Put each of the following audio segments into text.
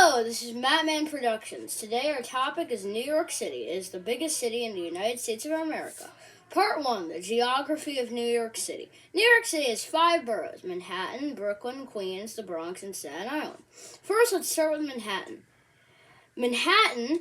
Hello, this is Mattman Productions. Today our topic is New York City. It is the biggest city in the United States of America. Part 1, the geography of New York City. New York City has 5 boroughs: Manhattan, Brooklyn, Queens, the Bronx, and Staten Island. First, let's start with Manhattan. Manhattan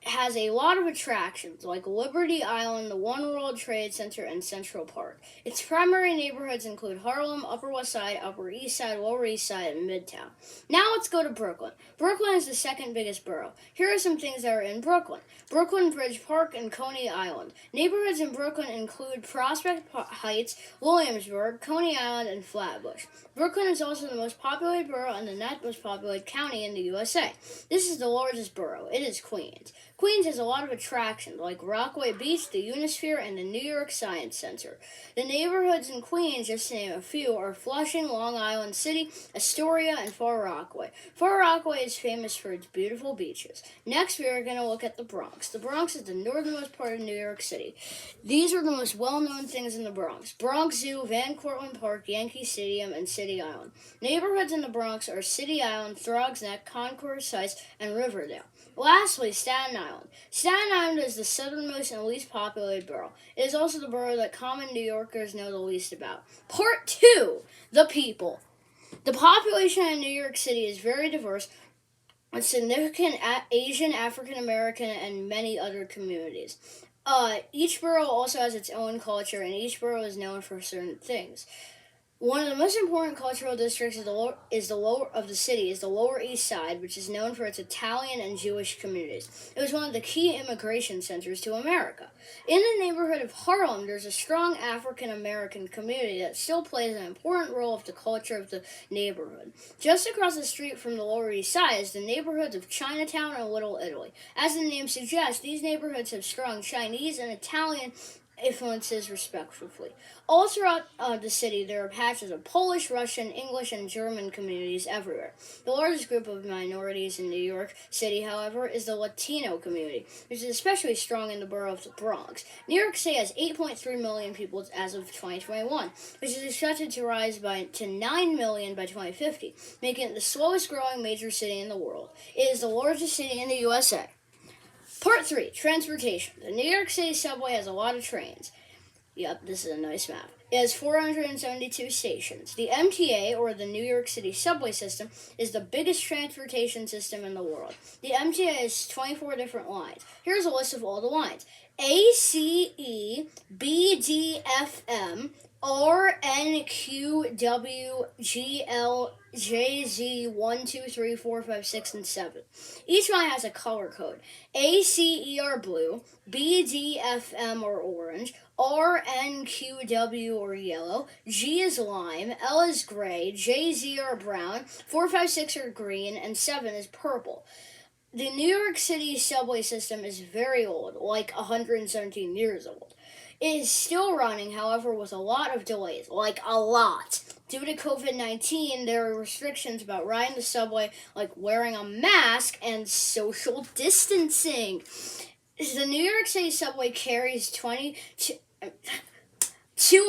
has a lot of attractions like Liberty Island, the One World Trade Center, and Central Park. Its primary neighborhoods include Harlem, Upper West Side, Upper East Side, Lower East Side, and Midtown. Now let's go to Brooklyn. Brooklyn is the second biggest borough. Here are some things that are in Brooklyn: Brooklyn Bridge Park and Coney Island. Neighborhoods in Brooklyn include Prospect Heights, Williamsburg, Coney Island, and Flatbush. Brooklyn is also the most populated borough and the ninth most populated county in the USA. This is the largest borough. It is Queens. Queens has a lot of attractions like Rockaway Beach, the Unisphere, and the New York Science Center. The neighborhoods in Queens, just to name a few, are Flushing, Long Island City, Astoria, and Far Rockaway. Far Rockaway is famous for its beautiful beaches. Next, we are going to look at the Bronx. The Bronx is the northernmost part of New York City. These are the most well-known things in the Bronx: Bronx Zoo, Van Cortlandt Park, Yankee Stadium, and City Island. Neighborhoods in the Bronx are City Island, Throgs Neck, Concourse Heights, and Riverdale. Lastly, Staten Island. Staten Island is the southernmost and least populated borough. It is also the borough that common New Yorkers know the least about. Part 2, the people. The population in New York City is very diverse, with significant Asian, African American, and many other communities. Each borough also has its own culture, and each borough is known for certain things. One of the most important cultural districts is the Lower East Side, which is known for its Italian and Jewish communities. It was one of the key immigration centers to America. In the neighborhood of Harlem, there's a strong African American community that still plays an important role of the culture of the neighborhood. Just across the street from the Lower East Side is the neighborhoods of Chinatown and Little Italy. As the name suggests, these neighborhoods have strong Chinese and Italian influences respectively. All throughout the city, there are patches of Polish, Russian, English, and German communities everywhere. The largest group of minorities in New York City, however, is the Latino community, which is especially strong in the borough of the Bronx. New York City has 8.3 million people as of 2021, which is expected to rise to 9 million by 2050, making it the slowest growing major city in the world. It is the largest city in the USA. Part 3, transportation. The New York City subway has a lot of trains. Yep, this is a nice map. It has 472 stations. The MTA, or the New York City subway system, is the biggest transportation system in the world. The MTA has 24 different lines. Here's a list of all the lines: A, C, E, B, D, F, M, R, N, Q, W, G, L, J, Z, 1, 2, 3, 4, 5, 6, and 7. Each line has a color code. A, C, E are blue, B, D, F, M are orange, R, N, Q, W are yellow, G is lime, L is gray, J, Z are brown, 4, 5, 6 are green, and 7 is purple. The New York City subway system is very old, like 117 years old. It is still running, however, with a lot of delays, like a lot. Due to COVID-19, there are restrictions about riding the subway, like wearing a mask and social distancing. The New York City subway carries 2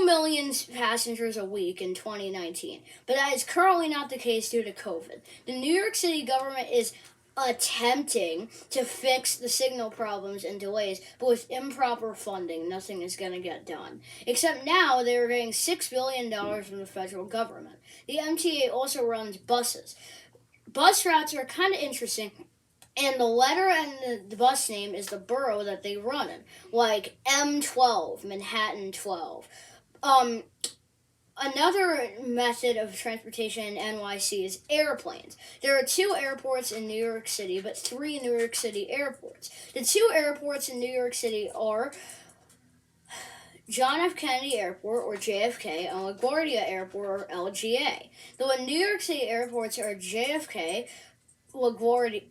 million passengers a week in 2019, but that is currently not the case due to COVID. The New York City government is attempting to fix the signal problems and delays, but with improper funding, nothing is going to get done. Except now, they are getting $6 billion from the federal government. The MTA also runs buses. Bus routes are kind of interesting, and the letter and the bus name is the borough that they run in, like M12, Manhattan 12. Another method of transportation in NYC is airplanes. There are 2 airports in New York City, but 3 New York City airports. The 2 airports in New York City are John F. Kennedy Airport, or JFK, and LaGuardia Airport, or LGA. The New York City airports are JFK, LaGuardia,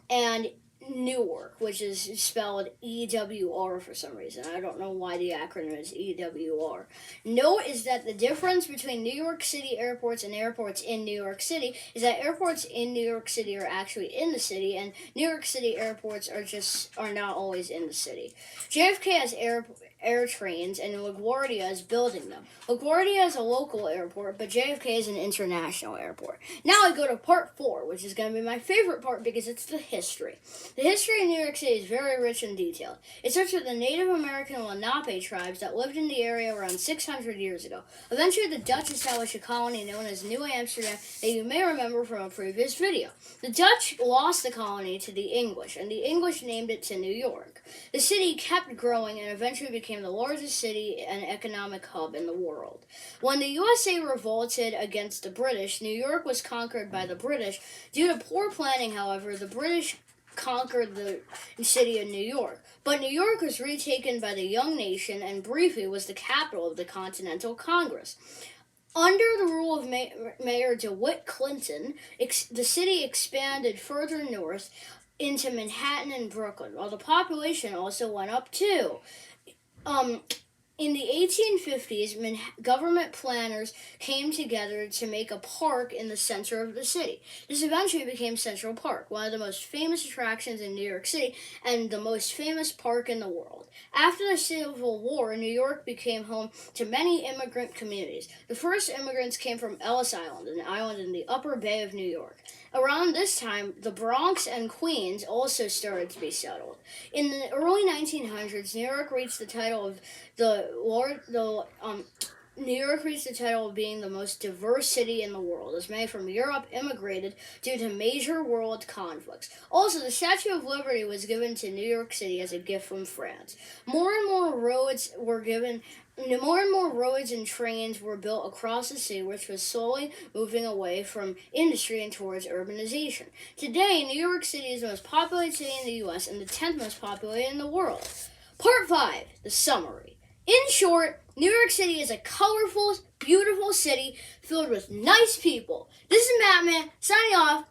and Newark, which is spelled EWR for some reason. I don't know why the acronym is EWR. Note is that the difference between New York City airports and airports in New York City is that airports in New York City are actually in the city, and New York City airports are not always in the city. JFK has air trains, and LaGuardia is building them. LaGuardia is a local airport, but JFK is an international airport. Now I go to part 4, which is going to be my favorite part because it's the history. The history of New York City is very rich and detailed. It starts with the Native American Lenape tribes that lived in the area around 600 years ago. Eventually, the Dutch established a colony known as New Amsterdam that you may remember from a previous video. The Dutch lost the colony to the English, and the English named it to New York. The city kept growing and eventually became the largest city and economic hub in the world. When the USA revolted against the British, New York was conquered by the British. Due to poor planning, however, the British conquered the city of New York. But New York was retaken by the young nation and briefly was the capital of the Continental Congress. Under the rule of Mayor DeWitt Clinton, the city expanded further north into Manhattan and Brooklyn, while the population also went up too. In the 1850s, government planners came together to make a park in the center of the city. This eventually became Central Park, one of the most famous attractions in New York City and the most famous park in the world. After the Civil War, New York became home to many immigrant communities. The first immigrants came from Ellis Island, an island in the upper bay of New York. Around this time, the Bronx and Queens also started to be settled. In the early 1900s, New York reached the title of being the most diverse city in the world, as many from Europe immigrated due to major world conflicts. Also, the Statue of Liberty was given to New York City as a gift from France. More and more roads and trains were built across the city, which was slowly moving away from industry and towards urbanization. Today, New York City is the most populated city in the U.S. and the 10th most populated in the world. Part 5, the summary. In short, New York City is a colorful, beautiful city filled with nice people. This is Mattman, signing off.